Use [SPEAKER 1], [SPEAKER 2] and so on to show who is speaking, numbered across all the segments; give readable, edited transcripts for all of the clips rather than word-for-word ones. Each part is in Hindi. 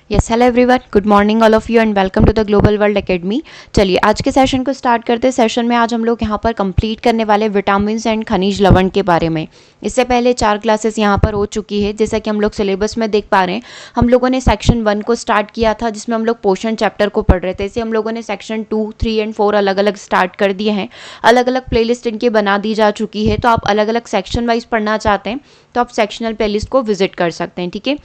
[SPEAKER 1] Yes hello everyone, good morning all of you and welcome to the global world academy. चलिए आज के सेशन को स्टार्ट करते हैं। सेशन में आज हम लोग यहाँ पर कंप्लीट करने वाले विटामिन एंड खनिज लवण के बारे में। इससे पहले 4 क्लासेस यहाँ पर हो चुकी है। जैसा कि हम लोग सिलेबस में देख पा रहे हैं, हम लोगों ने सेक्शन 1 को स्टार्ट किया था जिसमें हम लोग पोषण चैप्टर को पढ़ रहे थे। इसे हम लोगों ने सेक्शन 2, 3 एंड 4 अलग अलग स्टार्ट कर दिए हैं। अलग अलग प्लेलिस्ट इनकी बना दी जा चुकी है। तो आप अलग अलग सेक्शन वाइज पढ़ना चाहते हैं तो आप सेक्शनल प्लेलिस्ट को विजिट कर सकते हैं। ठीक है,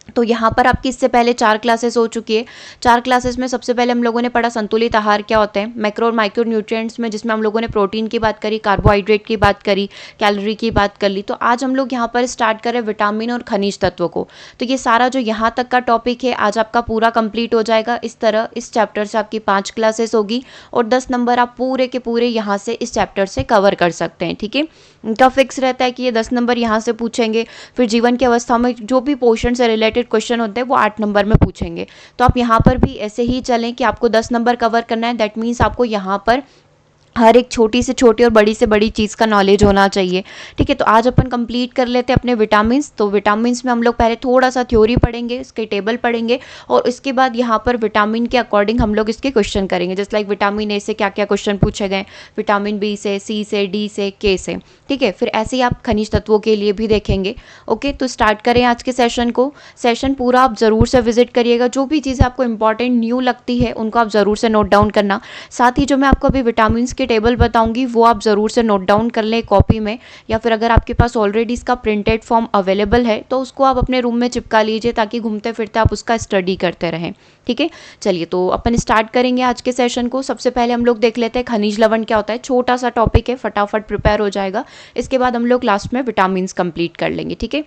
[SPEAKER 1] तो यहाँ पर आपकी इससे पहले 4 क्लासेस हो चुकी है। 4 क्लासेस में सबसे पहले हम लोगों ने पढ़ा संतुलित आहार क्या होते हैं, मैक्रो और माइक्रो न्यूट्रिएंट्स में, जिसमें हम लोगों ने प्रोटीन की बात करी, कार्बोहाइड्रेट की बात करी, कैलोरी की बात कर ली। तो आज हम लोग यहाँ पर स्टार्ट करें विटामिन और खनिज तत्व को। तो ये सारा जो यहाँ तक का टॉपिक है आज आपका पूरा कंप्लीट हो जाएगा। इस तरह इस चैप्टर से आपकी 5 क्लासेस होगी और 10 नंबर आप पूरे के पूरे यहाँ से इस चैप्टर से कवर कर सकते हैं। ठीक है, इनका फिक्स रहता है कि ये 10 नंबर यहाँ से पूछेंगे। फिर जीवन की अवस्था में जो भी पोषण से रिलेटेड क्वेश्चन होते हैं वो 8 नंबर में पूछेंगे। तो आप यहाँ पर भी ऐसे ही चलें कि आपको 10 नंबर कवर करना है। दैट मीन्स आपको यहाँ पर हर एक छोटी से छोटी और बड़ी से बड़ी चीज़ का नॉलेज होना चाहिए। ठीक है, तो आज अपन कंप्लीट कर लेते हैं अपने विटामिन्स। तो विटामिन्स में हम लोग पहले थोड़ा सा थ्योरी पढ़ेंगे, इसके टेबल पढ़ेंगे और इसके बाद यहाँ पर विटामिन के अकॉर्डिंग हम लोग इसके क्वेश्चन करेंगे। जस्ट लाइक विटामिन ए से क्या क्या क्वेश्चन पूछे गए, विटामिन बी से, सी से, डी से, के से। ठीक है, फिर ऐसे ही आप खनिज तत्वों के लिए भी देखेंगे। ओके, तो स्टार्ट करें आज के सेशन को। सेशन पूरा आप ज़रूर से विजिट करिएगा। जो भी चीज़ें आपको इंपॉर्टेंट न्यू लगती है उनको आप ज़रूर से नोट डाउन करना। साथ ही जो मैं आपको अभी विटामिन के टेबल बताऊंगी वो आप ज़रूर से नोट डाउन कर लें कॉपी में, या फिर अगर आपके पास ऑलरेडी इसका प्रिंटेड फॉर्म अवेलेबल है तो उसको आप अपने रूम में चिपका लीजिए ताकि घूमते फिरते आप उसका स्टडी करते रहें। ठीक है, चलिए तो अपन स्टार्ट करेंगे आज के सेशन को। सबसे पहले हम लोग देख लेते हैं खनिज लवण क्या होता है। छोटा सा टॉपिक है, फटाफट प्रिपेयर हो जाएगा। इसके बाद हम लोग लास्ट में विटामिन कंप्लीट कर लेंगे। ठीक है,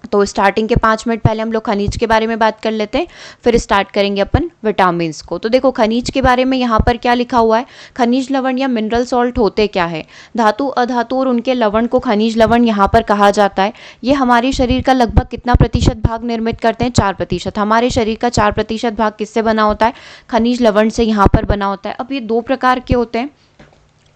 [SPEAKER 1] तो स्टार्टिंग के 5 मिनट पहले हम लोग खनिज के बारे में बात कर लेते हैं, फिर स्टार्ट करेंगे अपन विटामिन्स को। तो देखो खनिज के बारे में यहाँ पर क्या लिखा हुआ है। खनिज लवण या मिनरल सॉल्ट होते क्या है। धातु, अधातु और उनके लवण को खनिज लवण यहाँ पर कहा जाता है। ये हमारे शरीर का लगभग कितना प्रतिशत भाग निर्मित करते हैं, 4%। हमारे शरीर का 4% भाग किससे बना होता है, खनिज लवण से यहाँ पर बना होता है। अब ये 2 प्रकार के होते हैं,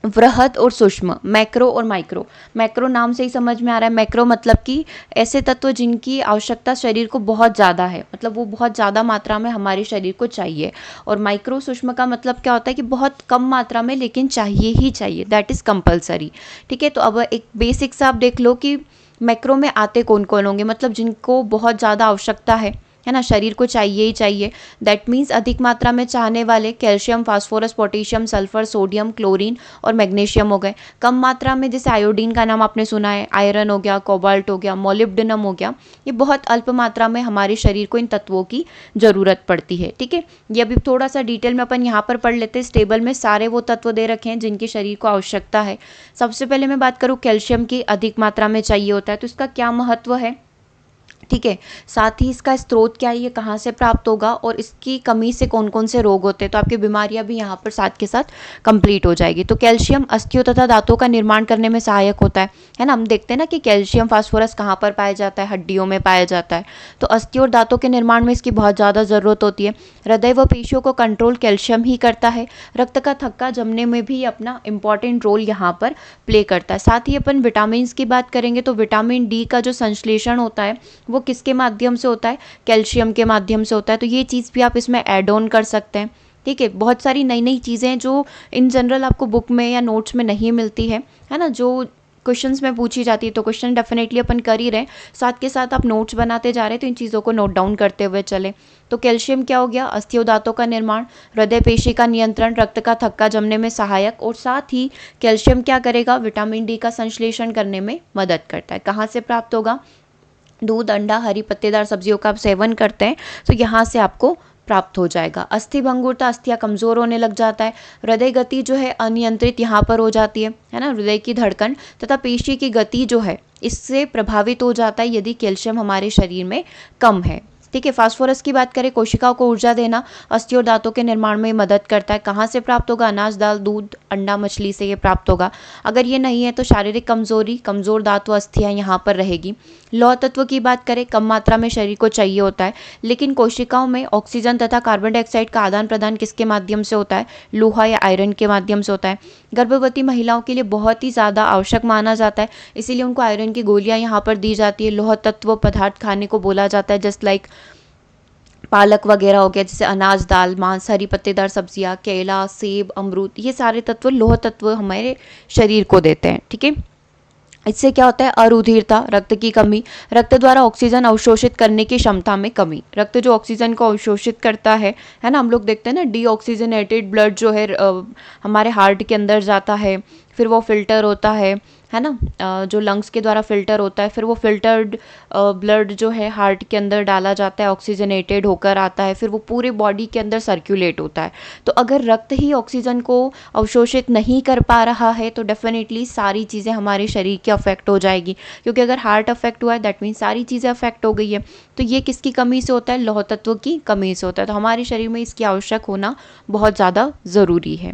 [SPEAKER 1] वृहद और सूक्ष्म, मैक्रो और माइक्रो। मैक्रो नाम से ही समझ में आ रहा है। मैक्रो मतलब कि ऐसे तत्व जिनकी आवश्यकता शरीर को बहुत ज़्यादा है, मतलब वो बहुत ज़्यादा मात्रा में हमारे शरीर को चाहिए। और माइक्रो सूक्ष्म का मतलब क्या होता है कि बहुत कम मात्रा में लेकिन चाहिए ही चाहिए, दैट इज़ कंपलसरी। ठीक है, तो अब एक बेसिक सा आप देख लो कि मैक्रो में आते कौन कौन होंगे, मतलब जिनको बहुत ज़्यादा आवश्यकता है ना, शरीर को चाहिए ही चाहिए। दैट मीन्स अधिक मात्रा में चाहने वाले calcium, phosphorus, potassium, sulphur, sodium, chlorine और मैग्नीशियम हो गए। कम मात्रा में जैसे आयोडीन का नाम आपने सुना है, आयरन हो गया, कोबाल्ट हो गया, मोलिब्डेनम हो गया। ये बहुत अल्प मात्रा में हमारे शरीर को इन तत्वों की ज़रूरत पड़ती है। ठीक है, ये अभी थोड़ा सा डिटेल में अपन यहाँ पर पढ़ लेते हैं। इस टेबल में सारे वो तत्व दे रखे हैं जिनकी शरीर को आवश्यकता है। सबसे पहले मैं बात करूँ कैल्शियम की, अधिक मात्रा में चाहिए होता है। तो इसका क्या महत्व है, ठीक है, साथ ही इसका स्रोत क्या है, ये कहाँ से प्राप्त होगा और इसकी कमी से कौन कौन से रोग होते हैं। तो आपकी बीमारियां भी यहाँ पर साथ के साथ कंप्लीट हो जाएगी। तो कैल्शियम अस्थियों तथा दांतों का निर्माण करने में सहायक होता है ना। हम देखते हैं ना कि कैल्शियम, फास्फोरस कहाँ पर पाया जाता है, हड्डियों में पाया जाता है। तो अस्थियों और दांतों के निर्माण में इसकी बहुत ज़्यादा ज़रूरत होती है। हृदय व पेशियों को कंट्रोल कैल्शियम ही करता है। रक्त का थक्का जमने में भी अपना इंपॉर्टेंट रोल यहाँ पर प्ले करता है। साथ ही अपन विटामिन की बात करेंगे तो विटामिन डी का जो संश्लेषण होता है वो किसके माध्यम से होता है, कैल्शियम के माध्यम से होता है। तो ये चीज़ भी आप इसमें ऐड ऑन कर सकते हैं। ठीक है, बहुत सारी नई नई चीज़ें जो इन जनरल आपको बुक में या नोट्स में नहीं मिलती है ना, जो क्वेश्चंस में पूछी जाती है। तो क्वेश्चन डेफिनेटली अपन कर ही रहे हैं, साथ के साथ आप नोट्स बनाते जा रहे हैं तो इन चीज़ों को नोट डाउन करते हुए चले। तो कैल्शियम क्या हो गया, अस्थियों दांतों का निर्माण, हृदय पेशी का नियंत्रण, रक्त का थक्का जमने में सहायक। और साथ ही कैल्शियम क्या करेगा, विटामिन डी का संश्लेषण करने में मदद करता है। कहाँ से प्राप्त होगा, दूध, अंडा, हरी पत्तेदार सब्जियों का आप सेवन करते हैं तो यहाँ से आपको प्राप्त हो जाएगा। अस्थि भंगुरता, अस्थियाँ कमज़ोर होने लग जाता है। हृदय गति जो है अनियंत्रित यहाँ पर हो जाती है ना, हृदय की धड़कन तथा पेशी की गति जो है इससे प्रभावित हो जाता है यदि कैल्शियम हमारे शरीर में कम है। ठीक है, फास्फोरस की बात करें, कोशिकाओं को ऊर्जा देना, अस्थि और दांतों के निर्माण में मदद करता है। कहाँ से प्राप्त होगा, अनाज, दाल, दूध, अंडा, मछली से ये प्राप्त होगा। अगर ये नहीं है तो शारीरिक कमजोरी, कमजोर दांत व अस्थियाँ यहाँ पर रहेगी। लौह तत्व की बात करें, कम मात्रा में शरीर को चाहिए होता है, लेकिन कोशिकाओं में ऑक्सीजन तथा कार्बन डाइऑक्साइड का आदान प्रदान किसके माध्यम से होता है, लोहा या आयरन के माध्यम से होता है। गर्भवती महिलाओं के लिए बहुत ही ज़्यादा आवश्यक माना जाता है, इसीलिए उनको आयरन की गोलियाँ यहाँ पर दी जाती है। लौह तत्व पदार्थ खाने को बोला जाता है, जस्ट लाइक पालक वगैरह हो गया, जैसे अनाज, दाल, मांस, हरी पत्तेदार सब्जियां, केला, सेब, अमरूद, ये सारे तत्व लौह तत्व हमारे शरीर को देते हैं। ठीक है, इससे क्या होता है? अरुधिरता, रक्त की कमी, रक्त द्वारा ऑक्सीजन अवशोषित करने की क्षमता में कमी। रक्त जो ऑक्सीजन को अवशोषित करता है ना, हम लोग देखते हैं ना डीऑक्सीजनेटेड ब्लड जो है हमारे हार्ट के अंदर जाता है, फिर वो फिल्टर होता है ना, जो लंग्स के द्वारा फिल्टर होता है, फिर वो फिल्टर्ड ब्लड जो है हार्ट के अंदर डाला जाता है, ऑक्सीजनेटेड होकर आता है, फिर वो पूरे बॉडी के अंदर सर्कुलेट होता है। तो अगर रक्त ही ऑक्सीजन को अवशोषित नहीं कर पा रहा है तो डेफिनेटली सारी चीज़ें हमारे शरीर की अफेक्ट हो जाएगी, क्योंकि अगर हार्ट अफेक्ट हुआ है दैट मीन्स सारी चीज़ें अफेक्ट हो गई है। तो ये किसकी कमी से होता है? लौह तत्व की कमी से होता है। तो हमारे शरीर में इसकी आवश्यक होना बहुत ज़्यादा ज़रूरी है।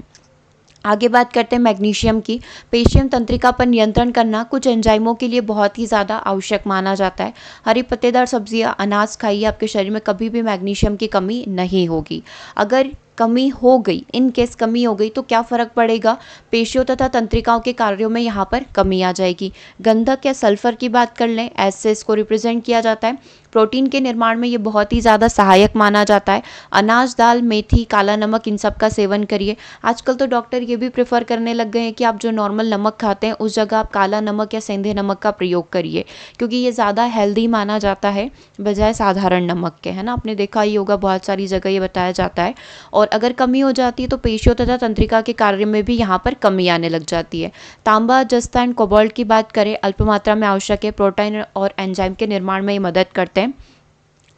[SPEAKER 1] आगे बात करते हैं मैग्नीशियम की। पेशियम तंत्रिका पर नियंत्रण करना कुछ एंजाइमों के लिए बहुत ही ज़्यादा आवश्यक माना जाता है। हरी पत्तेदार सब्जियां, अनाज खाइए, आपके शरीर में कभी भी मैग्नीशियम की कमी नहीं होगी। अगर कमी हो गई, इन केस कमी हो गई, तो क्या फ़र्क पड़ेगा? पेशियों तथा तंत्रिकाओं के कार्यों में यहाँ पर कमी आ जाएगी। गंधक या सल्फर की बात कर लें, एस से इसको रिप्रेजेंट किया जाता है। प्रोटीन के निर्माण में ये बहुत ही ज़्यादा सहायक माना जाता है। अनाज, दाल, मेथी, काला नमक, इन सब का सेवन करिए। आजकल तो डॉक्टर ये भी प्रेफर करने लग गए हैं कि आप जो नॉर्मल नमक खाते हैं उस जगह आप काला नमक या सेंधे नमक का प्रयोग करिए, क्योंकि ये ज़्यादा हेल्दी माना जाता है बजाय साधारण नमक के, है ना। आपने देखा ही होगा, बहुत सारी जगह ये बताया जाता है। और अगर कमी हो जाती है तो पेशियों तथा तंत्रिका के कार्य में भी यहाँ पर कमी आने लग जाती है। तांबा, जस्ता एंड कोबाल्ट की बात करें, अल्प मात्रा में आवश्यक है। प्रोटीन और एंजाइम के निर्माण में ये मदद करते हैं।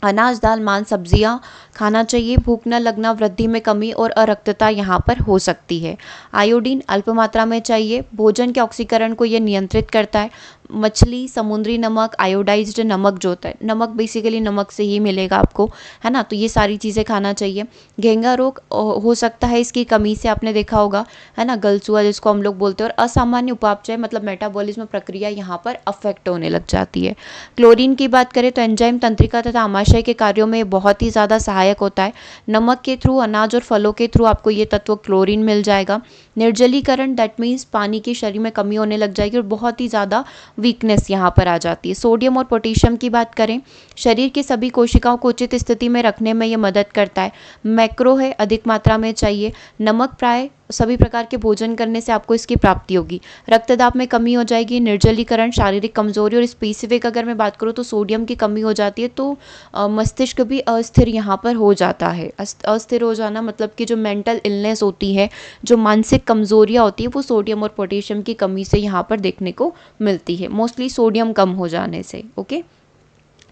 [SPEAKER 1] अनाज, दाल, मांस, सब्जियां खाना चाहिए। भूख न लगना, वृद्धि में कमी और अरक्तता यहाँ पर हो सकती है। आयोडीन अल्प मात्रा में चाहिए। भोजन के ऑक्सीकरण को ये नियंत्रित करता है। मछली, समुद्री नमक, आयोडाइज्ड नमक जो होता है, नमक बेसिकली नमक से ही मिलेगा आपको, है ना, तो ये सारी चीज़ें खाना चाहिए। घेंगा रोग हो सकता है इसकी कमी से, आपने देखा होगा, है ना, गलसुआ जिसको हम लोग बोलते हैं। और असामान्य उपापचय मतलब मेटाबॉलिज्म प्रक्रिया यहाँ पर अफेक्ट होने लग जाती है। क्लोरीन की बात करें तो एंजाइम, तंत्रिका तथा आमाशय के कार्यों में बहुत ही ज़्यादा सहायक होता है। नमक के थ्रू, अनाज और फलों के थ्रू आपको ये तत्व क्लोरीन मिल जाएगा। निर्जलीकरण दैट मीन्स पानी की शरीर में कमी होने लग जाएगी और बहुत ही ज़्यादा वीकनेस यहाँ पर आ जाती है। सोडियम और पोटेशियम की बात करें, शरीर की सभी कोशिकाओं को उचित स्थिति में रखने में ये मदद करता है। मैक्रो है, अधिक मात्रा में चाहिए। नमक प्राय सभी प्रकार के भोजन करने से आपको इसकी प्राप्ति होगी। रक्तदाब में कमी हो जाएगी। निर्जलीकरण, शारीरिक कमजोरी और स्पेसिफिक अगर मैं बात करूँ तो सोडियम की कमी हो जाती है तो मस्तिष्क भी अस्थिर यहाँ पर हो जाता है। अस्थिर हो जाना मतलब कि जो मेंटल इलनेस होती है, जो मानसिक कमजोरियाँ होती है, वो सोडियम और पोटेशियम की कमी से यहाँ पर देखने को मिलती है, मोस्टली सोडियम कम हो जाने से। ओके,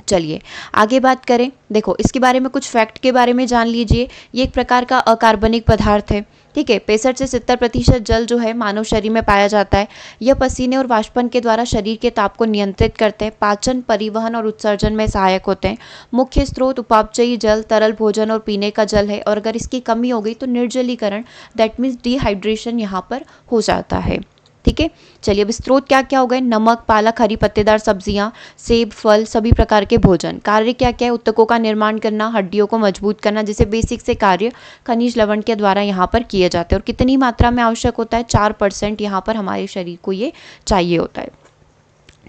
[SPEAKER 1] चलिए आगे बात करें। देखो इसके बारे में कुछ फैक्ट के बारे में जान लीजिए। ये एक प्रकार का अकार्बनिक पदार्थ है। ठीक है, 65 से 70% जल जो है मानव शरीर में पाया जाता है। यह पसीने और वाष्पन के द्वारा शरीर के ताप को नियंत्रित करते हैं। पाचन, परिवहन और उत्सर्जन में सहायक होते हैं। मुख्य स्रोत उपापचयी जल, तरल भोजन और पीने का जल है। और अगर इसकी कमी हो गई तो निर्जलीकरण दैट मीन्स डिहाइड्रेशन यहाँ पर हो जाता है। ठीक है, चलिए अब स्रोत क्या क्या हो गए? नमक, पालक, हरी पत्तेदार सब्जियां, सेब, फल, सभी प्रकार के भोजन। कार्य क्या क्या है? उत्तकों का निर्माण करना, हड्डियों को मजबूत करना, जैसे बेसिक से कार्य खनिज लवण के द्वारा यहाँ पर किए जाते हैं। और कितनी मात्रा में आवश्यक होता है? 4% यहाँ पर हमारे शरीर को ये चाहिए होता है।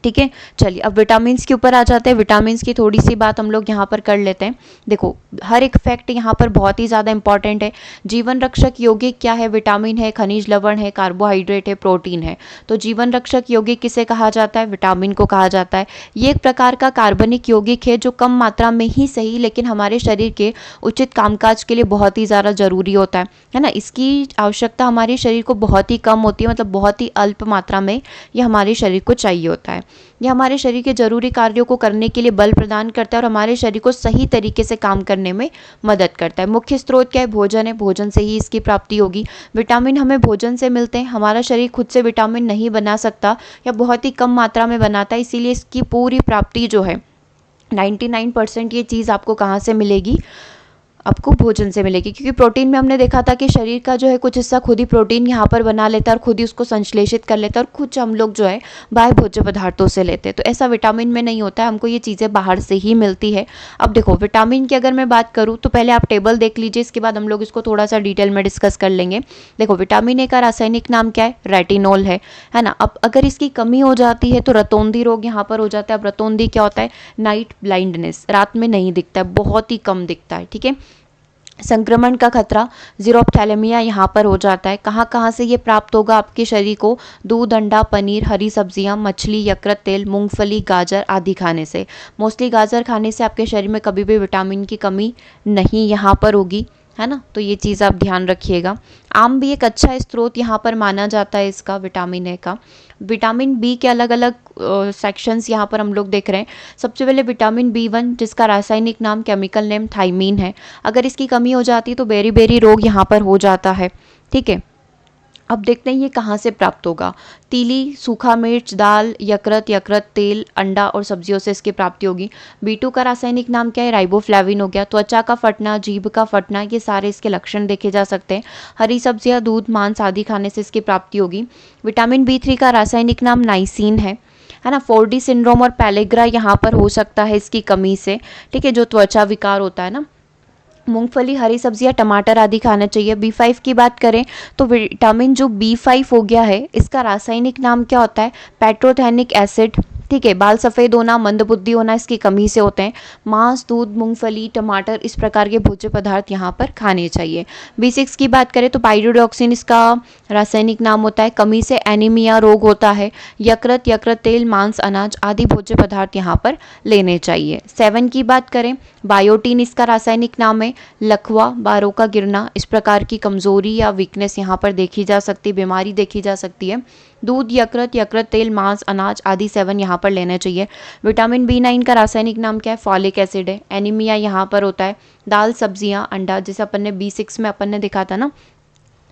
[SPEAKER 1] ठीक है, चलिए अब विटामिन्स के ऊपर आ जाते हैं। विटामिन्स की थोड़ी सी बात हम लोग यहाँ पर कर लेते हैं। देखो हर एक फैक्ट यहाँ पर बहुत ही ज़्यादा इंपॉर्टेंट है। जीवन रक्षक यौगिक क्या है? विटामिन है, खनिज लवण है, कार्बोहाइड्रेट है, प्रोटीन है। तो जीवन रक्षक यौगिक किसे कहा जाता है? विटामिन को कहा जाता है। ये एक प्रकार का कार्बनिक यौगिक है जो कम मात्रा में ही सही लेकिन हमारे शरीर के उचित कामकाज के लिए बहुत ही ज़्यादा जरूरी होता है ना। इसकी आवश्यकता हमारे शरीर को बहुत ही कम होती है, मतलब बहुत ही अल्प मात्रा में ये हमारे शरीर को चाहिए होता है। यह हमारे शरीर के जरूरी कार्यों को करने के लिए बल प्रदान करता है और हमारे शरीर को सही तरीके से काम करने में मदद करता है। मुख्य स्रोत क्या है? भोजन है, भोजन से ही इसकी प्राप्ति होगी। विटामिन हमें भोजन से मिलते हैं। हमारा शरीर खुद से विटामिन नहीं बना सकता या बहुत ही कम मात्रा में बनाता है, इसीलिए इसकी पूरी प्राप्ति जो है 99% ये चीज़ आपको कहाँ से मिलेगी? आपको भोजन से मिलेगी, क्योंकि प्रोटीन में हमने देखा था कि शरीर का जो है कुछ हिस्सा खुद ही प्रोटीन यहाँ पर बना लेता है और खुद ही उसको संश्लेषित कर लेता है, और कुछ हम लोग जो है बाह्य भोज्य पदार्थों से लेते हैं। तो ऐसा विटामिन में नहीं होता है, हमको ये चीज़ें बाहर से ही मिलती है। अब देखो विटामिन की अगर मैं बात करूँ तो पहले आप टेबल देख लीजिए, इसके बाद हम लोग इसको थोड़ा सा डिटेल में डिस्कस कर लेंगे। देखो विटामिन ए का रासायनिक नाम क्या है, रेटिनॉल है ना। अब अगर इसकी कमी हो जाती है तो रतौंधी रोग यहाँ पर हो जाता है। अब रतौंधी क्या होता है, नाइट ब्लाइंडनेस, रात में नहीं दिखता है, बहुत ही कम दिखता है, ठीक है। संक्रमण का खतरा, जीरोप्थैलेमिया यहाँ पर हो जाता है। कहाँ कहाँ से ये प्राप्त होगा आपके शरीर को, दूध, अंडा, पनीर, हरी सब्जियाँ, मछली, यकृत तेल, मूंगफली, गाजर आदि खाने से। मोस्टली गाजर खाने से आपके शरीर में कभी भी विटामिन की कमी नहीं यहाँ पर होगी, है ना। तो ये चीज़ आप ध्यान रखिएगा। आम भी एक अच्छा स्रोत यहाँ पर माना जाता है इसका, विटामिन ए का। विटामिन बी के अलग अलग सेक्शंस यहाँ पर हम लोग देख रहे हैं। सबसे पहले विटामिन B1, जिसका रासायनिक नाम, केमिकल नेम थाइमीन है। अगर इसकी कमी हो जाती है तो बेरी बेरी रोग यहाँ पर हो जाता है, ठीक है। अब देखते हैं ये कहाँ से प्राप्त होगा। तीली, सूखा मिर्च, दाल, यकृत तेल, अंडा और सब्जियों से इसकी प्राप्ति होगी। B2 का रासायनिक नाम क्या है, राइबोफ्लेविन हो गया। त्वचा का फटना, जीभ का फटना, ये सारे इसके लक्षण देखे जा सकते हैं। हरी सब्जियां, दूध, मांस आदि खाने से इसकी प्राप्ति होगी। विटामिन B3 का रासायनिक नाम नाइसिन है ना। 4D सिंड्रोम और पैलेग्रा यहाँ पर हो सकता है इसकी कमी से, ठीक है, जो त्वचा विकार होता है ना। मूंगफली, हरी सब्जियां, टमाटर आदि खाना चाहिए। B5 की बात करें तो विटामिन जो B5 हो गया है, इसका रासायनिक नाम क्या होता है, पैट्रोथेनिक एसिड, ठीक है। बाल सफ़ेद होना, मंदबुद्धि होना इसकी कमी से होते हैं। मांस, दूध, मूंगफली, टमाटर, इस प्रकार के भोज्य पदार्थ यहाँ पर खाने चाहिए। B6 की बात करें तो पाइरोडॉक्सिन इसका रासायनिक नाम होता है। कमी से एनीमिया रोग होता है। यकृत तेल, मांस, अनाज आदि भोज्य पदार्थ यहाँ पर लेने चाहिए। 7 की बात करें, बायोटीन इसका रासायनिक नाम है। लकवा, बारों का गिरना, इस प्रकार की कमजोरी या वीकनेस यहाँ पर देखी जा सकती है, बीमारी देखी जा सकती है। दूध, यकृत तेल, मांस, अनाज आदि 7 यहाँ पर लेना चाहिए। विटामिन B9 का रासायनिक नाम क्या है, फॉलिक एसिड है। एनीमिया यहाँ पर होता है। दाल, सब्जियाँ, अंडा, जैसे अपन ने B6 में अपन ने देखा था ना,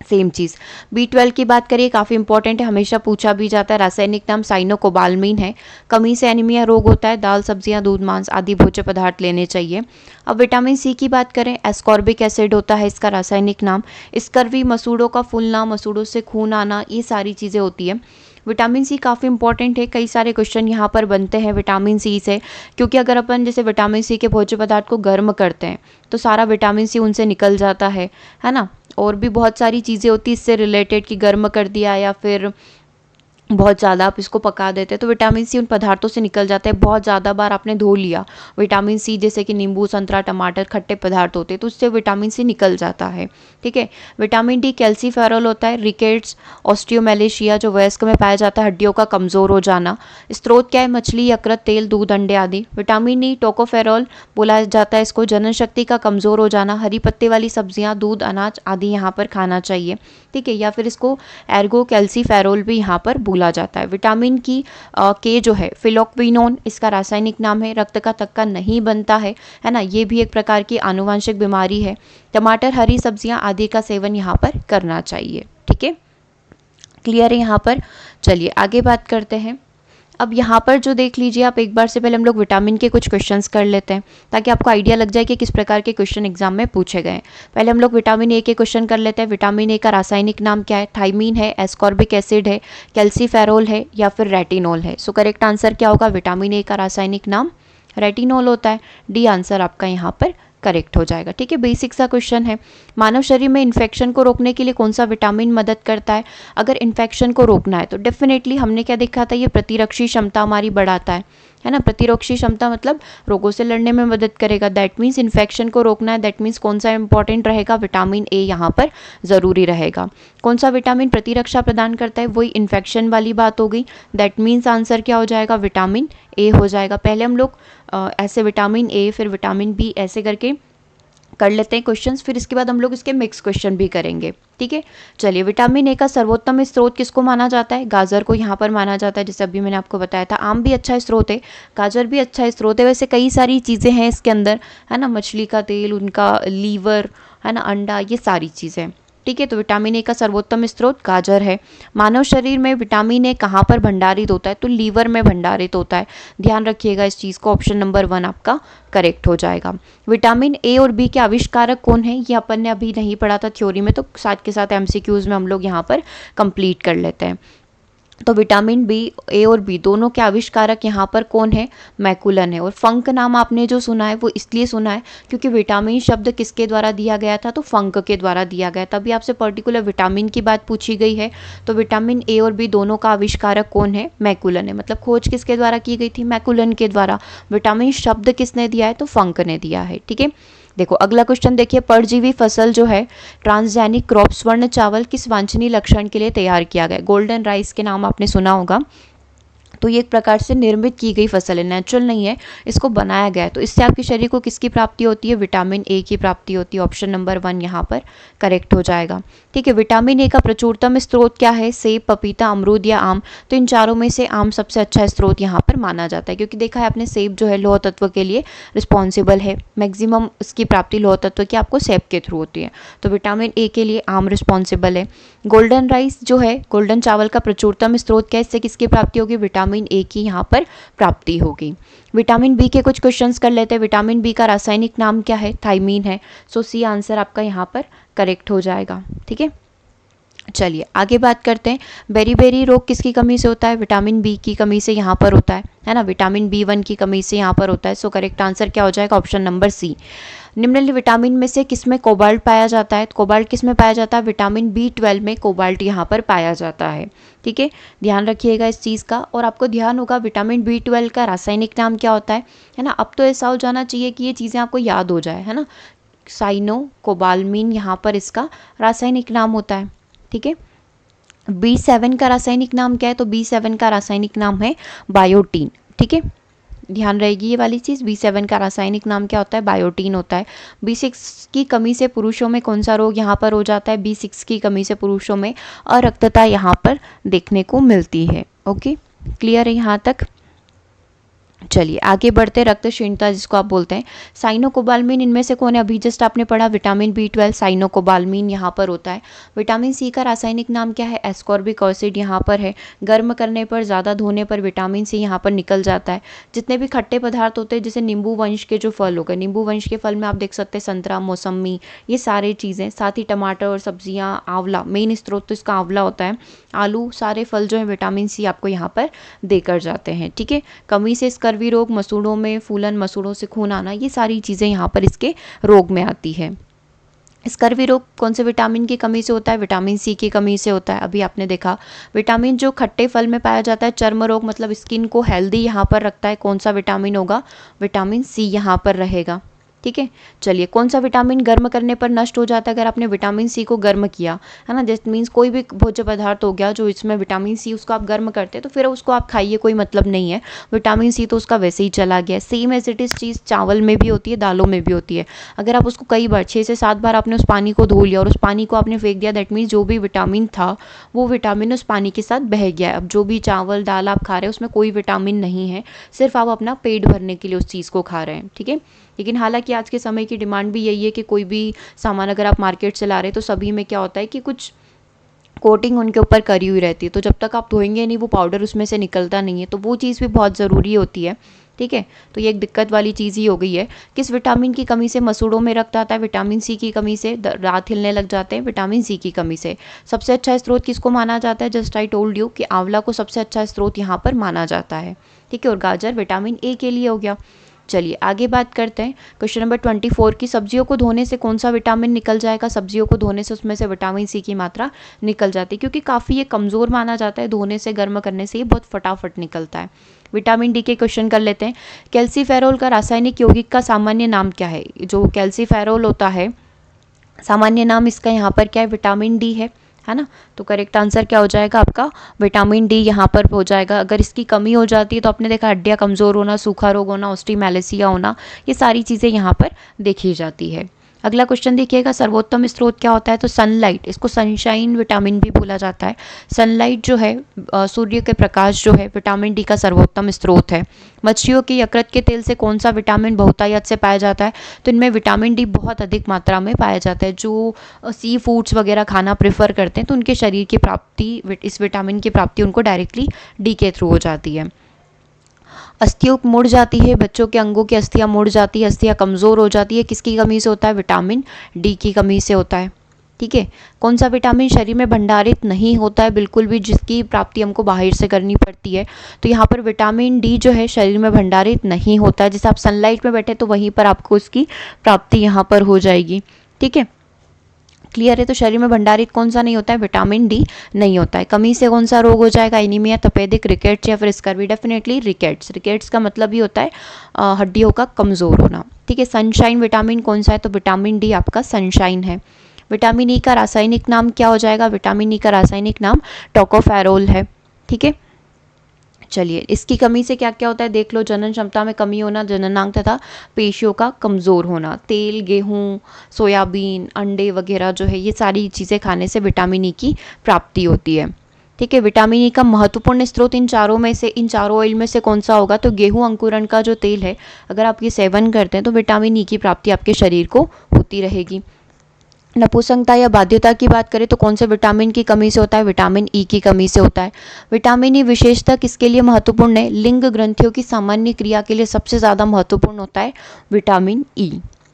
[SPEAKER 1] सेम चीज़। B12 की बात करिए, काफ़ी इंपॉर्टेंट है, हमेशा पूछा भी जाता है। रासायनिक नाम साइनोकोबाल्मिन है। कमी से एनीमिया रोग होता है। दाल, सब्जियां, दूध, मांस आदि भोज्य पदार्थ लेने चाहिए। अब विटामिन C की बात करें, एस्कॉर्बिक एसिड होता है इसका रासायनिक नाम। स्कर्वी, मसूड़ों का फूलना, मसूड़ों से खून आना, ये सारी चीज़ें होती है। विटामिन C काफ़ी इंपॉर्टेंट है, कई सारे क्वेश्चन यहाँ पर बनते हैं विटामिन C से, क्योंकि अगर अपन जैसे विटामिन C के भोज्य पदार्थ को गर्म करते हैं तो सारा विटामिन C उनसे निकल जाता है ना। और भी बहुत सारी चीज़ें होती है इससे रिलेटेड, कि गर्म कर दिया या फिर बहुत ज़्यादा आप इसको पका देते हैं तो विटामिन C उन पदार्थों से निकल जाता है। बहुत ज़्यादा बार आपने धो लिया विटामिन C, जैसे कि नींबू, संतरा, टमाटर, खट्टे पदार्थ होते हैं, तो उससे विटामिन C निकल जाता है, ठीक है। विटामिन D कैल्सीफेरॉल होता है। रिकेट्स, ऑस्टियोमेलेशिया, जो वयस्क में पाया जाता है, हड्डियों का कमज़ोर हो जाना। स्रोत क्या है, मछली, यकृत तेल, दूध, अंडे आदि। विटामिन E टोकोफेरॉल बोला जाता है इसको, जनन शक्ति का कमज़ोर हो जाना। हरी पत्ते वाली सब्जियाँ, दूध, अनाज आदि यहाँ पर खाना चाहिए, ठीक है। या फिर इसको एर्गो कैल्सीफेरॉल भी यहाँ पर बोला जाता है। विटामिन की के जो है फिलोक्विनोन, इसका रासायनिक नाम है। रक्त का थक्का नहीं बनता है ना, ये भी एक प्रकार की आनुवंशिक बीमारी है। टमाटर, हरी सब्जियां आदि का सेवन यहाँ पर करना चाहिए, ठीक है। क्लियर है यहाँ पर। चलिए आगे बात करते हैं। अब यहाँ पर जो देख लीजिए आप, एक बार से पहले हम लोग विटामिन के कुछ क्वेश्चंस कर लेते हैं ताकि आपको आइडिया लग जाए कि किस प्रकार के क्वेश्चन एग्जाम में पूछे गए हैं। पहले हम लोग विटामिन ए के क्वेश्चन कर लेते हैं। विटामिन ए का रासायनिक नाम क्या है, थाइमीन है, एस्कॉर्बिक एसिड है, कैल्सीफेरॉल है या फिर रेटिनॉल है। सो करेक्ट आंसर क्या होगा, विटामिन ए का रासायनिक नाम रेटिनॉल होता है। डी आंसर आपका यहाँ पर करेक्ट हो जाएगा, ठीक है। बेसिक सा क्वेश्चन है। मानव शरीर में इन्फेक्शन को रोकने के लिए कौन सा विटामिन मदद करता है। अगर इन्फेक्शन को रोकना है तो डेफिनेटली हमने क्या देखा था, ये प्रतिरक्षी क्षमता हमारी बढ़ाता है ना। प्रतिरक्षी क्षमता मतलब रोगों से लड़ने में मदद करेगा। दैट मीन्स इन्फेक्शन को रोकना है, दैट मीन्स कौन सा इंपॉर्टेंट रहेगा, विटामिन ए यहाँ पर ज़रूरी रहेगा। कौन सा विटामिन प्रतिरक्षा प्रदान करता है, वही इन्फेक्शन वाली बात हो गई। दैट मीन्स आंसर क्या हो जाएगा, विटामिन ए हो जाएगा। पहले हम लोग ऐसे विटामिन ए फिर विटामिन बी ऐसे करके कर लेते हैं क्वेश्चंस, फिर इसके बाद हम लोग इसके मिक्स क्वेश्चन भी करेंगे, ठीक है। चलिए, विटामिन ए का सर्वोत्तम स्रोत किसको माना जाता है, गाजर को यहाँ पर माना जाता है, जैसे अभी मैंने आपको बताया था। आम भी अच्छा स्रोत है, गाजर भी अच्छा स्रोत है। वैसे कई सारी चीज़ें हैं इसके अंदर, है ना, मछली का तेल, उनका लीवर, है ना, अंडा, ये सारी चीज़ें। ठीक है। तो विटामिन ए का सर्वोत्तम स्रोत गाजर है। मानव शरीर में विटामिन ए कहाँ पर भंडारित होता है? तो लीवर में भंडारित होता है। ध्यान रखिएगा इस चीज़ को, ऑप्शन नंबर 1 आपका करेक्ट हो जाएगा। विटामिन ए और बी के आविष्कारक कौन है? ये अपन ने अभी नहीं पढ़ा था थ्योरी में, तो साथ के साथ एमसीक्यूज में हम लोग यहाँ पर कंप्लीट कर लेते हैं। तो विटामिन बी, ए और बी दोनों के आविष्कारक यहाँ पर कौन है? मैकुलन है। और फंक नाम आपने जो सुना है वो इसलिए सुना है क्योंकि विटामिन शब्द किसके द्वारा दिया गया था? तो फंक के द्वारा दिया गया। तभी आपसे पर्टिकुलर विटामिन की बात पूछी गई है। तो विटामिन ए और बी दोनों का आविष्कारक कौन है? मैकुलन है। मतलब खोज किसके द्वारा की गई थी? मैकुलन के द्वारा। विटामिन शब्द किसने दिया है? तो फंक ने दिया है। ठीक है। देखो अगला क्वेश्चन देखिए, परजीवी फसल जो है ट्रांसजेनिक क्रॉप स्वर्ण चावल किस वांछनीय लक्षण के लिए तैयार किया गया? गोल्डन राइस के नाम आपने सुना होगा। तो ये एक प्रकार से निर्मित की गई फसल है, नेचुरल नहीं है, इसको बनाया गया है। तो इससे आपके शरीर को किसकी प्राप्ति होती है? विटामिन ए की प्राप्ति होती है। ऑप्शन नंबर 1 यहाँ पर करेक्ट हो जाएगा। ठीक है। विटामिन ए का प्रचुरतम स्रोत क्या है? सेब, पपीता, अमरूद या आम? तो इन चारों में से आम सबसे अच्छा स्रोत यहाँ पर माना जाता है, क्योंकि देखा है आपने सेब जो है लौह तत्व के लिए रिस्पॉन्सिबल है। मैक्सिमम इसकी प्राप्ति लौह तत्व की आपको सेब के थ्रू होती है। तो विटामिन ए के लिए आम रिस्पॉन्सिबल है। गोल्डन राइस जो है, गोल्डन चावल का प्रचुरतम स्रोत क्या है? इससे किसकी प्राप्ति होगी? विटामिन ए की यहाँ पर प्राप्ति होगी। विटामिन बी के कुछ क्वेश्चंस कर लेते हैं। विटामिन बी का रासायनिक नाम क्या है? थाइमीन है। सो सी आंसर आपका यहाँ पर करेक्ट हो जाएगा। ठीक है। चलिए आगे बात करते हैं। बेरी रोग किसकी कमी से होता है? विटामिन बी की कमी से यहाँ पर होता है ना। विटामिन B1 की कमी से यहाँ पर होता है। सो करेक्ट आंसर क्या हो जाएगा? Option number C. निम्नलिखित विटामिन में से किसमें कोबाल्ट पाया जाता है? कोबाल्ट किसमें पाया जाता है? विटामिन B12 में कोबाल्ट यहाँ पर पाया जाता है। ठीक है। ध्यान रखिएगा इस चीज़ का। और आपको ध्यान होगा विटामिन B12 का रासायनिक नाम क्या होता है ना। अब तो ऐसा हो जाना चाहिए कि ये चीज़ें आपको याद हो जाए, है ना। साइनो कोबालमीन यहाँ पर इसका रासायनिक नाम होता है। ठीक है। B7 का रासायनिक नाम क्या है? तो B7 का रासायनिक नाम है बायोटीन। ठीक है। ध्यान रहेगी ये वाली चीज़। B7 का रासायनिक नाम क्या होता है? बायोटीन होता है। B6 की कमी से पुरुषों में कौन सा रोग यहाँ पर हो जाता है? B6 की कमी से पुरुषों में अरक्तता यहाँ पर देखने को मिलती है। ओके, क्लियर है यहाँ तक? चलिए आगे बढ़ते। रक्त क्षीणता जिसको आप बोलते हैं, साइनोकोबाल्मीन इनमें से कौन है? अभी जस्ट आपने पढ़ा विटामिन B12 साइनोकोबाल्मीन यहाँ पर होता है। विटामिन सी का रासायनिक नाम क्या है? एस्कॉर्बिक एसिड यहाँ पर है। गर्म करने पर, ज़्यादा धोने पर विटामिन सी यहाँ पर निकल जाता है। जितने भी खट्टे पदार्थ होते हैं, जैसे नींबू वंश के जो फल हो गए, नींबू वंश के फल में आप देख सकते हैं संतरा, मौसमी, ये सारी चीज़ें, साथ ही टमाटर और सब्जियाँ, आंवला, मेन स्रोत तो इसका आंवला होता है, आलू, सारे फल जो है विटामिन सी आपको यहाँ पर देकर जाते हैं। ठीक है। कमी से स्कर्वी रोग, मसूड़ों में फूलन, मसूड़ों से खून आना, ये सारी चीज़ें यहाँ पर इसके रोग में आती है। स्कर्वी रोग कौन से विटामिन की कमी से होता है? विटामिन सी की कमी से होता है। अभी आपने देखा विटामिन जो खट्टे फल में पाया जाता है, चर्म रोग मतलब स्किन को हेल्दी यहाँ पर रखता है, कौन सा विटामिन होगा? विटामिन सी यहाँ पर रहेगा। ठीक है। चलिए, कौन सा विटामिन गर्म करने पर नष्ट हो जाता है? अगर आपने विटामिन सी को गर्म किया, है ना, जस्ट मीन्स कोई भी भोज्य पदार्थ हो गया जो इसमें विटामिन सी, उसको आप गर्म करते हैं तो फिर उसको आप खाइए, कोई मतलब नहीं है, विटामिन सी तो उसका वैसे ही चला गया। सेम एज इट इज चीज़ चावल में भी होती है, दालों में भी होती है। अगर आप उसको कई बार 6 से 7 बार आपने उस पानी को धो लिया और उस पानी को आपने फेंक दिया, दैट मीन्स जो भी विटामिन था वो विटामिन उस पानी के साथ बह गया है। अब जो भी चावल दाल आप खा रहे हैं उसमें कोई विटामिन नहीं है, सिर्फ आप अपना पेट भरने के लिए उस चीज़ को खा रहे हैं। ठीक है। लेकिन हालांकि आज के समय की डिमांड भी यही है कि कोई भी सामान अगर आप मार्केट से ला रहे हैं तो सभी में क्या होता है कि कुछ कोटिंग उनके ऊपर करी हुई रहती है, तो जब तक आप धोएंगे नहीं वो पाउडर उसमें से निकलता नहीं है, तो वो चीज़ भी बहुत ज़रूरी होती है। ठीक है। तो ये एक दिक्कत वाली चीज़ ही हो गई है। किस विटामिन की कमी से मसूड़ों में रक्त आता है? विटामिन सी की कमी से दांत हिलने लग जाते हैं, विटामिन सी की कमी से। सबसे अच्छा स्रोत किसको माना जाता है? जस्ट आई टोल्ड यू कि आंवला को सबसे अच्छा स्रोत यहाँ पर माना जाता है। ठीक है। और गाजर विटामिन ए के लिए हो गया। चलिए आगे बात करते हैं। क्वेश्चन नंबर 24 की, सब्जियों को धोने से कौन सा विटामिन निकल जाएगा? सब्जियों को धोने से उसमें से विटामिन सी की मात्रा निकल जाती है, क्योंकि काफ़ी ये कमज़ोर माना जाता है, धोने से, गर्म करने से ये बहुत फटाफट निकलता है। विटामिन डी के क्वेश्चन कर लेते हैं। कैल्सीफेरोल का रासायनिक यौगिक का सामान्य नाम क्या है? जो कैल्सीफेरोल होता है, सामान्य नाम इसका यहाँ पर क्या है? विटामिन डी है ना। तो करेक्ट आंसर क्या हो जाएगा आपका? विटामिन डी यहाँ पर हो जाएगा। अगर इसकी कमी हो जाती है तो आपने देखा हड्डियाँ कमज़ोर होना, सूखा रोग होना, ऑस्टियोमेलासिया होना, ये सारी चीज़ें यहाँ पर देखी जाती है। अगला क्वेश्चन देखिएगा, सर्वोत्तम स्रोत क्या होता है? तो सनलाइट, इसको सनशाइन विटामिन भी बोला जाता है। सनलाइट जो है सूर्य के प्रकाश जो है विटामिन डी का सर्वोत्तम स्रोत है। मछलियों के यकृत के तेल से कौन सा विटामिन बहुतायत से पाया जाता है? तो इनमें विटामिन डी बहुत अधिक मात्रा में पाया जाता है। जो सी फूड्स वगैरह खाना प्रेफर करते हैं तो उनके शरीर की प्राप्ति, इस विटामिन की प्राप्ति उनको डायरेक्टली डी के थ्रू हो जाती है। अस्थियों मुड़ जाती है, बच्चों के अंगों की अस्थियां मुड़ जाती है, अस्थियां कमज़ोर हो जाती है, किसकी कमी से होता है? विटामिन डी की कमी से होता है। ठीक है, कौन सा विटामिन शरीर में भंडारित नहीं होता है बिल्कुल भी, जिसकी प्राप्ति हमको बाहर से करनी पड़ती है? तो यहाँ पर विटामिन डी जो है शरीर में भंडारित नहीं होता है। जैसे आप सनलाइट में बैठे तो वहीं पर आपको उसकी प्राप्ति यहाँ पर हो जाएगी। ठीक है, क्लियर है? तो शरीर में भंडारित कौन सा नहीं होता है? विटामिन डी नहीं होता है। कमी से कौन सा रोग हो जाएगा? एनीमिया, तपेदिक, रिकेट्स या फिर स्कर्वी? Definitely rickets. रिकेट्स का मतलब ही होता है हड्डियों का कमज़ोर होना। ठीक है, सनशाइन विटामिन कौन सा है? तो विटामिन डी आपका सनशाइन है। विटामिन ई का रासायनिक नाम क्या हो जाएगा? विटामिन ई का रासायनिक नाम टोकोफेरोल है। ठीक है, चलिए इसकी कमी से क्या क्या होता है देख लो। जनन क्षमता में कमी होना, जननांग तथा पेशियों का कमज़ोर होना। तेल, गेहूँ, सोयाबीन, अंडे वगैरह जो है ये सारी चीज़ें खाने से विटामिन ई की प्राप्ति होती है। ठीक है, विटामिन ई का महत्वपूर्ण स्रोत इन चारों ऑयल में से कौन सा होगा? तो गेहूँ अंकुरण का जो तेल है, अगर आप ये सेवन करते हैं तो विटामिन ई की प्राप्ति आपके शरीर को होती रहेगी। नपुंसकता या बाध्यता की बात करें तो कौन से विटामिन की कमी से होता है? विटामिन ई की कमी से होता है। विटामिन ई विशेषतः किसके लिए महत्वपूर्ण है? लिंग ग्रंथियों की सामान्य क्रिया के लिए सबसे ज़्यादा महत्वपूर्ण होता है विटामिन ई।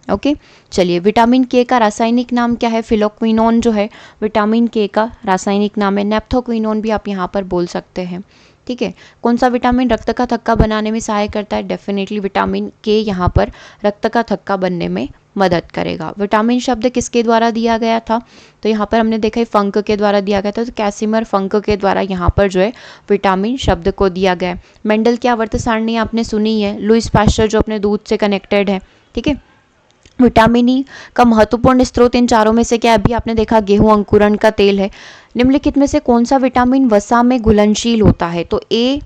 [SPEAKER 1] ओके, चलिए विटामिन के का रासायनिक नाम क्या है? फिलोक्विनोन जो है विटामिन के का रासायनिक नाम है। नेप्थोक्विनोन भी आप यहाँ पर बोल सकते हैं। ठीक है, कौन सा विटामिन रक्त का थक्का बनाने में सहायक करता है? डेफिनेटली विटामिन के यहाँ पर रक्त का थक्का बनने में मदद करेगा। विटामिन शब्द किसके द्वारा दिया गया था? तो यहाँ पर हमने देखा है फंक के द्वारा दिया गया था। तो कैसिमर फंक के द्वारा यहाँ पर जो है विटामिन शब्द को दिया गया है। मेंडल की आवर्त सारणी आपने सुनी है। लुईस पास्चर जो अपने दूध से कनेक्टेड है। ठीक है, विटामिन ई का महत्वपूर्ण स्रोत इन चारों में से क्या है? अभी आपने देखा गेहूं अंकुरण का तेल है। निम्नलिखित में से कौन सा विटामिन वसा में घुलनशील होता है? तो ए,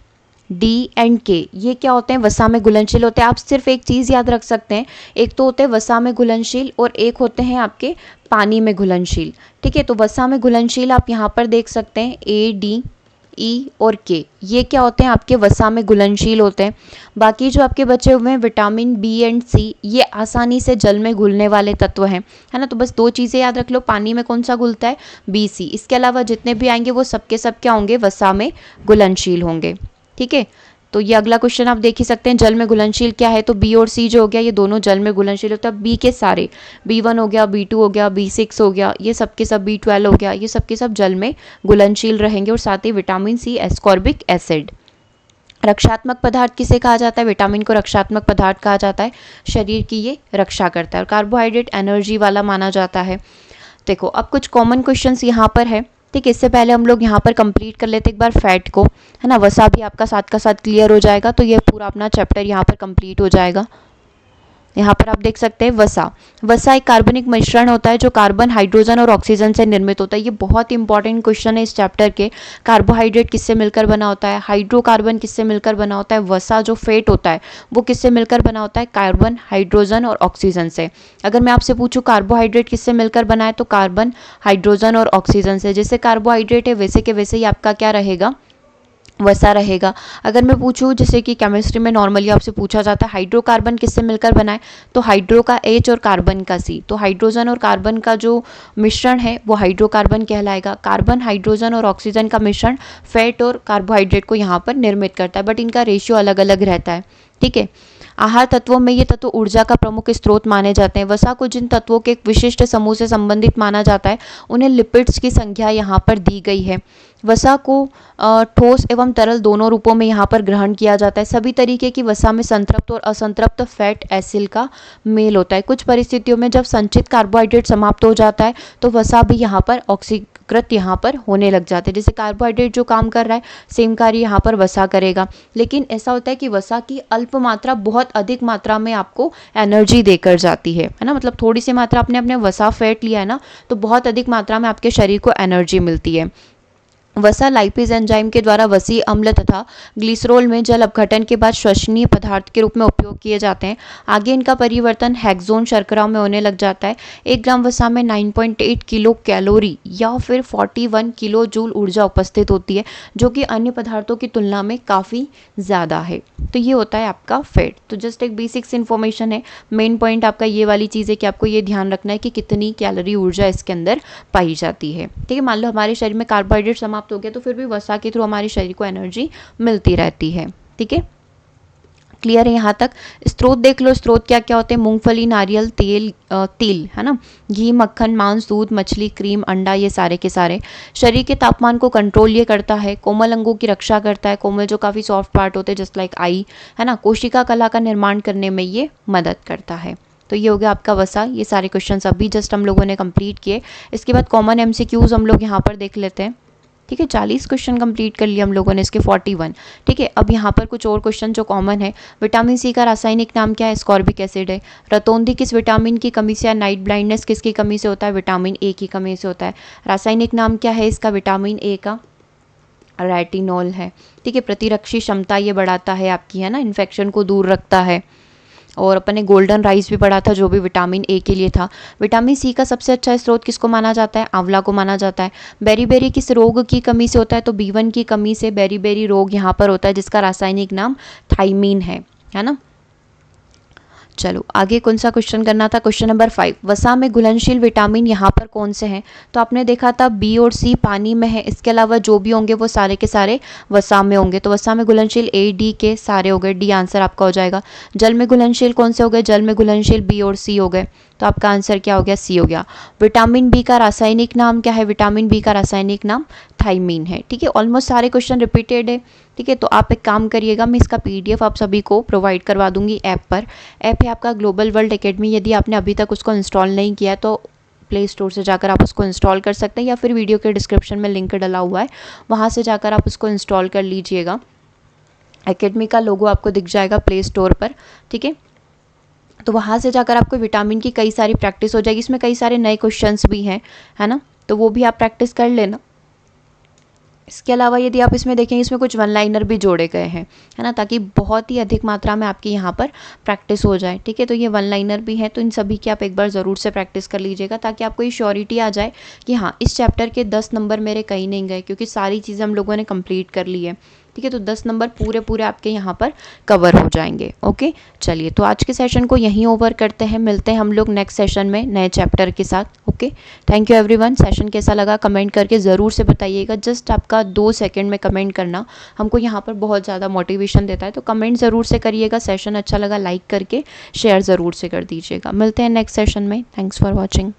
[SPEAKER 1] डी एंड के ये क्या होते हैं? वसा में घुलनशील होते हैं। आप सिर्फ एक चीज़ याद रख सकते हैं, एक तो होते हैं वसा में घुलनशील और एक होते हैं आपके पानी में घुलनशील। ठीक है, तो वसा में घुलनशील आप यहाँ पर देख सकते हैं ए, डी, ई और के, ये क्या होते हैं? आपके वसा में घुलनशील होते हैं। बाकी जो आपके बचे हुए हैं विटामिन बी एंड सी, ये आसानी से जल में घुलने वाले तत्व हैं, है ना। तो बस दो चीज़ें याद रख लो, पानी में कौन सा घुलता है? बी, सी। इसके अलावा जितने भी आएंगे वो सबके सब क्या होंगे? वसा में घुलनशील होंगे। ठीक है, तो ये अगला क्वेश्चन आप देख ही सकते हैं, जल में घुलनशील क्या है? तो बी और सी जो हो गया ये दोनों जल में घुलनशील होता है। बी के सारे, B1 हो गया, B2 हो गया, B6 हो गया, ये सब के सब, B12 हो गया, ये सब के सब जल में घुलनशील रहेंगे। और साथ ही विटामिन सी, एस्कॉर्बिक एसिड। रक्षात्मक पदार्थ किसे कहा जाता है? विटामिन को रक्षात्मक पदार्थ कहा जाता है। शरीर की ये रक्षा करता है। और कार्बोहाइड्रेट एनर्जी वाला माना जाता है। देखो अब कुछ कॉमन क्वेश्चंस यहाँ पर है। ठीक है, इससे पहले हम लोग यहाँ पर कंप्लीट कर लेते एक बार फैट को, है ना। वसा भी आपका साथ का साथ क्लियर हो जाएगा, तो ये पूरा अपना चैप्टर यहाँ पर कंप्लीट हो जाएगा। यहाँ पर आप देख सकते हैं वसा एक कार्बनिक मिश्रण होता है जो कार्बन, हाइड्रोजन और ऑक्सीजन से निर्मित होता है। ये बहुत इंपॉर्टेंट क्वेश्चन है इस चैप्टर के। कार्बोहाइड्रेट किससे मिलकर बना होता है? हाइड्रोकार्बन किससे मिलकर बना होता है? वसा जो फैट होता है वो किससे मिलकर बना होता है? कार्बन, हाइड्रोजन और ऑक्सीजन से। अगर मैं आपसे पूछूं कार्बोहाइड्रेट किससे मिलकर बना है, तो कार्बन, हाइड्रोजन और ऑक्सीजन से। जैसे कार्बोहाइड्रेट है वैसे के वैसे ही आपका क्या रहेगा? वसा रहेगा। अगर मैं पूछूं जैसे कि केमिस्ट्री में नॉर्मली आपसे पूछा जाता है हाइड्रोकार्बन किससे मिलकर बना है, तो हाइड्रो का H और कार्बन का C, तो हाइड्रोजन और कार्बन का जो मिश्रण है वो हाइड्रोकार्बन कहलाएगा। कार्बन, हाइड्रोजन और ऑक्सीजन का मिश्रण फैट और कार्बोहाइड्रेट को यहाँ पर निर्मित करता है, बट इनका रेशियो अलग अलग रहता है। ठीक है, आहार तत्वों में ये तत्व ऊर्जा का प्रमुख स्रोत माने जाते हैं। वसा को जिन तत्वों के एक विशिष्ट समूह से संबंधित माना जाता है उन्हें लिपिड्स की संख्या यहाँ पर दी गई है। वसा को ठोस एवं तरल दोनों रूपों में यहाँ पर ग्रहण किया जाता है। सभी तरीके की वसा में संतृप्त और असंतृप्त फैट एसिड का मेल होता है। कुछ परिस्थितियों में जब संचित कार्बोहाइड्रेट समाप्त हो जाता है तो वसा भी यहाँ पर ऑक्सीकृत यहाँ पर होने लग जाते हैं। जैसे कार्बोहाइड्रेट जो काम कर रहा है सेम कार्य यहाँ पर वसा करेगा, लेकिन ऐसा होता है कि वसा की अल्प मात्रा बहुत अधिक मात्रा में आपको एनर्जी देकर जाती है ना। मतलब थोड़ी सी मात्रा आपने अपने वसा फैट लिया है ना, तो बहुत अधिक मात्रा में आपके शरीर को एनर्जी मिलती है। वसा लाइपेज एंजाइम के द्वारा वसी अम्ल तथा ग्लिसरोल में जल अपघटन के बाद श्वसनीय पदार्थ के रूप में उपयोग किए जाते हैं। आगे इनका परिवर्तन हेक्सोन शर्करा में होने लग जाता है। 1 ग्राम वसा में 9.8 किलो कैलोरी या फिर 41 किलो जूल ऊर्जा उपस्थित होती है, जो कि अन्य पदार्थों की तुलना में काफ़ी ज़्यादा है। तो ये होता है आपका फैट। तो जस्ट एक बेसिक्स इन्फॉर्मेशन है, मेन पॉइंट आपका ये वाली चीज़ है कि आपको ये ध्यान रखना है कि कितनी कैलोरी ऊर्जा इसके अंदर पाई जाती है। ठीक है, मान लो हमारे शरीर में कार्बोहाइड्रेट समाप्त हो गया तो फिर भी वसा के थ्रू हमारे शरीर को एनर्जी मिलती रहती है। ठीक है, क्लियर है यहाँ तक। स्रोत देख लो, स्रोत क्या क्या होते हैं, मूंगफली, नारियल तेल, तिल, है ना, घी, मक्खन, मांस, दूध, मछली, क्रीम, अंडा, ये सारे के सारे। शरीर के तापमान को कंट्रोल ये करता है। कोमल अंगों की रक्षा करता है, कोमल जो काफ़ी सॉफ्ट पार्ट होते हैं जस्ट लाइक आई, है ना। कोशिका कला का निर्माण करने में ये मदद करता है। तो ये हो गया आपका वसा। ये सारे क्वेश्चंस अभी जस्ट हम लोगों ने कंप्लीट किए। इसके बाद कॉमन एमसीक्यूज हम लोग यहाँ पर देख लेते हैं। ठीक है, 40 क्वेश्चन कंप्लीट कर लिए हम लोगों ने, इसके 41। ठीक है, अब यहाँ पर कुछ और क्वेश्चन जो कॉमन है। विटामिन सी का रासायनिक नाम क्या है? स्कॉर्बिक एसिड है। रतौंधी किस विटामिन की कमी से या नाइट ब्लाइंडनेस किसकी कमी से होता है? विटामिन ए की कमी से होता है। रासायनिक नाम क्या है इसका? विटामिन ए का रेटिनॉल है। ठीक है, प्रतिरक्षी क्षमता ये बढ़ाता है आपकी, है ना, इन्फेक्शन को दूर रखता है। और अपन ने गोल्डन राइस भी पढ़ा था जो भी विटामिन ए के लिए था। विटामिन सी का सबसे अच्छा स्रोत किसको माना जाता है? आंवला को माना जाता है। बेरी किस रोग की कमी से होता है? तो B1 की कमी से बेरी रोग यहाँ पर होता है, जिसका रासायनिक नाम थाइमीन है ना। चलो आगे कौन सा क्वेश्चन करना था? क्वेश्चन नंबर 5, वसा में घुलनशील विटामिन यहाँ पर कौन से हैं? तो आपने देखा था बी और सी पानी में है, इसके अलावा जो भी होंगे वो सारे के सारे वसा में होंगे। तो वसा में घुलनशील ए डी के सारे हो गए, डी आंसर आपका हो जाएगा। जल में घुलनशील कौन से हो गए? जल में घुलनशील बी और सी हो गए, तो आपका आंसर क्या हो गया? सी हो गया। विटामिन बी का रासायनिक नाम क्या है? विटामिन बी का रासायनिक नाम थाइमीन है। ठीक है, ऑलमोस्ट सारे क्वेश्चन रिपीटेड है। ठीक है, तो आप एक काम करिएगा, मैं इसका PDF आप सभी को प्रोवाइड करवा दूंगी ऐप पर। ऐप है आपका ग्लोबल वर्ल्ड एकेडमी। यदि आपने अभी तक उसको इंस्टॉल नहीं किया तो प्ले स्टोर से जाकर आप उसको इंस्टॉल कर सकते हैं, या फिर वीडियो के डिस्क्रिप्शन में लिंक डला हुआ है, वहाँ से जाकर आप उसको इंस्टॉल कर लीजिएगा। एकेडमी का लोगो आपको दिख जाएगा प्ले स्टोर पर। ठीक है, तो वहाँ से जाकर आपको विटामिन की कई सारी प्रैक्टिस हो जाएगी। इसमें कई सारे नए क्वेश्चंस भी हैं, है ना, तो वो भी आप प्रैक्टिस कर लेना। इसके अलावा यदि आप इसमें देखेंगे, इसमें कुछ वन लाइनर भी जोड़े गए हैं, है ना, ताकि बहुत ही अधिक मात्रा में आपकी यहाँ पर प्रैक्टिस हो जाए। ठीक है, तो ये वन लाइनर भी है, तो इन सभी की आप एक बार ज़रूर से प्रैक्टिस कर लीजिएगा, ताकि आपको ये श्योरिटी आ जाए कि हाँ, इस चैप्टर के 10 नंबर मेरे कहीं नहीं गए, क्योंकि सारी चीज़ें हम लोगों ने कंप्लीट कर ली है। ठीक है, तो 10 नंबर पूरे आपके यहाँ पर कवर हो जाएंगे। ओके, चलिए, तो आज के सेशन को यहीं ओवर करते हैं। मिलते हैं हम लोग नेक्स्ट सेशन में नए चैप्टर के साथ। Okay, thank you everyone. Session कैसा लगा कमेंट करके ज़रूर से बताइएगा। जस्ट आपका 2 सेकंड में कमेंट करना हमको यहाँ पर बहुत ज़्यादा मोटिवेशन देता है, तो कमेंट ज़रूर से करिएगा। सेशन अच्छा लगा लाइक करके शेयर ज़रूर से कर दीजिएगा। मिलते हैं नेक्स्ट सेशन में। Thanks for watching.